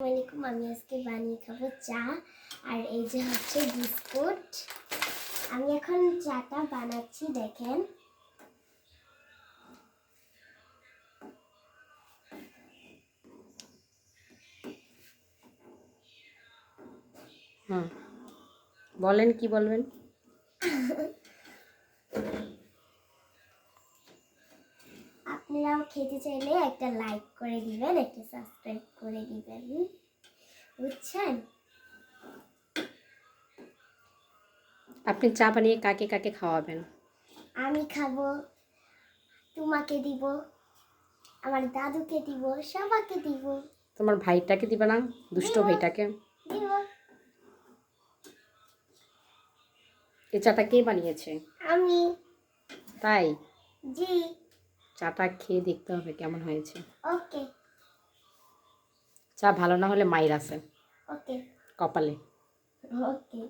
আসসালামাইকুম। আমি আজকে বানিয়ে খাবো চা, আর এই যে হচ্ছে বিস্কুট। আমি এখন চাটা বানাচ্ছি, দেখেন। বলেন, কি বলবেন? আপনারাও খেতে চাইলে একটা লাইক করে দিবেন, একটা সাবস্ক্রাইব করে দিবেন, বুঝছেন? আপনি চা বানিয়ে কাকে কাকে খাওয়াবেন? আমি খাবো, তোমাকে দিব, আমার দাদুকে দিব, সবাইকে দিব। তোমার ভাইটাকে দিবে না? দুষ্ট ভাইটাকে দিব। এই চাটা কে বানিয়েছে? আমি। তাই? জি। চাটা খেয়ে দেখতে হবে কেমন হয়েছে। ওকে। চা ভালো না হলে মাইর আছে ওকে। কপালে। ওকে।